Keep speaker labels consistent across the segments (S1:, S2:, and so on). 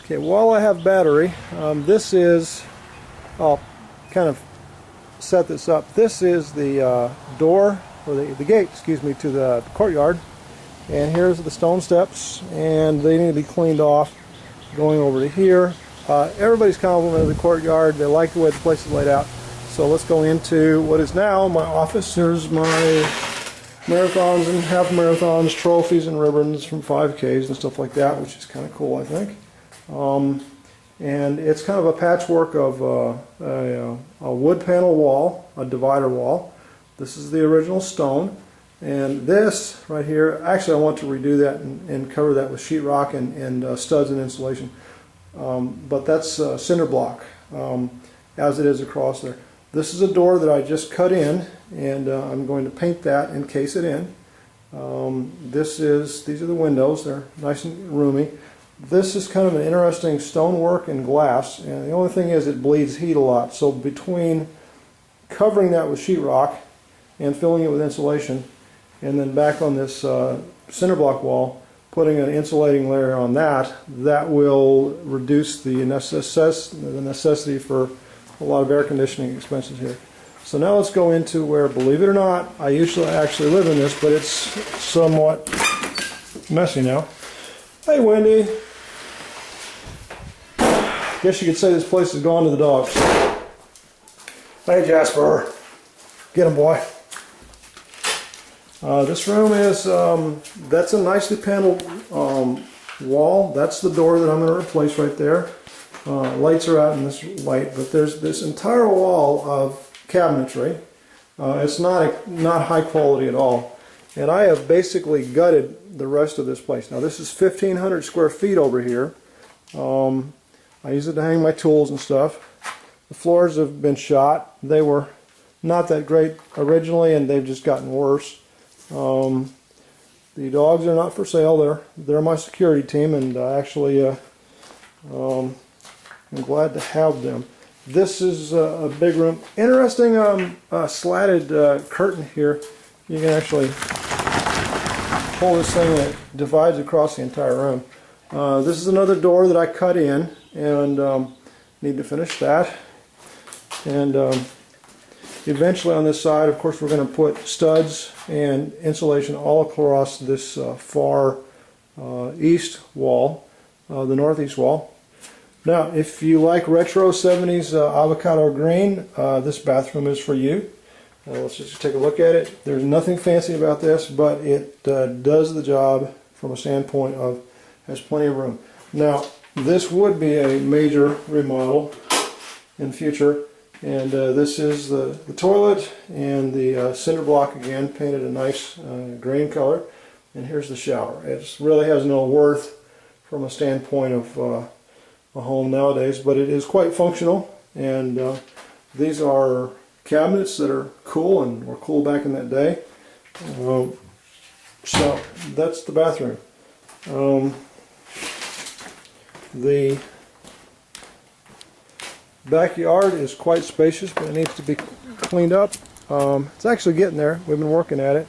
S1: Okay, while I have battery, this is, I'll kind of set this up. This is the door, or the gate, excuse me, to the courtyard. And here's the stone steps, and they need to be cleaned off. Going over to here. Everybody's complimented the courtyard. They like the way the place is laid out. So let's go into what is now my office. There's my marathons and half marathons, trophies and ribbons from 5Ks and stuff like that, which is kind of cool, I think. And it's kind of a patchwork of a wood panel wall, a divider wall. This is the original stone. And this right here, actually I want to redo that and cover that with sheetrock and studs and insulation. But that's cinder block, as it is across there. This is a door that I just cut in, and I'm going to paint that and case it in. These are the windows. They're nice and roomy. This is kind of an interesting stonework and glass, and the only thing is it bleeds heat a lot. So between covering that with sheetrock and filling it with insulation, and then back on this cinder block wall, putting an insulating layer on that, that will reduce the necessity for a lot of air conditioning expenses here. So now let's go into where, believe it or not, I usually actually live in this, but it's somewhat messy now. Hey Wendy! Guess you could say this place has gone to the dogs. Hey Jasper! Get him, boy! This room is, that's a nicely paneled wall. That's the door that I'm going to replace right there. Lights are out in this light, but there's this entire wall of cabinetry. It's not high quality at all. And I have basically gutted the rest of this place. Now this is 1,500 square feet over here. I use it to hang my tools and stuff. The floors have been shot. They were not that great originally, and they've just gotten worse. The dogs are not for sale. They're my security team, and actually I'm glad to have them. This is a big room. Interesting slatted curtain here. You can actually pull this thing and it divides across the entire room. This is another door that I cut in, and need to finish that. And eventually on this side, of course, we're going to put studs and insulation all across this far east wall, the northeast wall. Now, if you like retro 70s avocado green, this bathroom is for you. Let's just take a look at it. There's nothing fancy about this, but it does the job from a standpoint of has plenty of room. Now, this would be a major remodel in future. And this is the toilet and the cinder block again, painted a nice green color. And here's the shower. It really has no worth from a standpoint of a home nowadays, but it is quite functional. And these are cabinets that are cool and were cool back in that day. So that's the bathroom. The backyard is quite spacious, but it needs to be cleaned up. It's actually getting there. We've been working at it.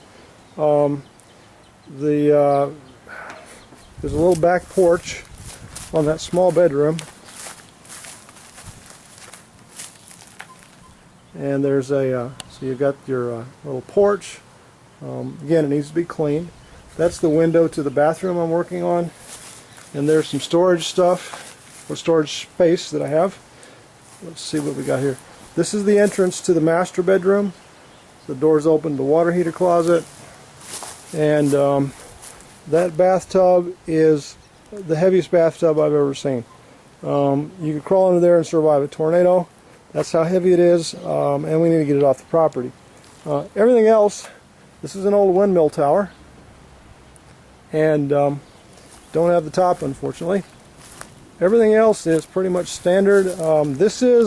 S1: There's a little back porch on that small bedroom, and there's so you've got your little porch. Again, it needs to be cleaned. That's the window to the bathroom I'm working on, and there's some storage stuff, or storage space that I have. Let's see what we got here. This is the entrance to the master bedroom. The door's open to the water heater closet. And that bathtub is the heaviest bathtub I've ever seen. You could crawl under there and survive a tornado. That's how heavy it is, and we need to get it off the property. Everything else, this is an old windmill tower. And don't have the top, unfortunately. Everything else is pretty much standard. This is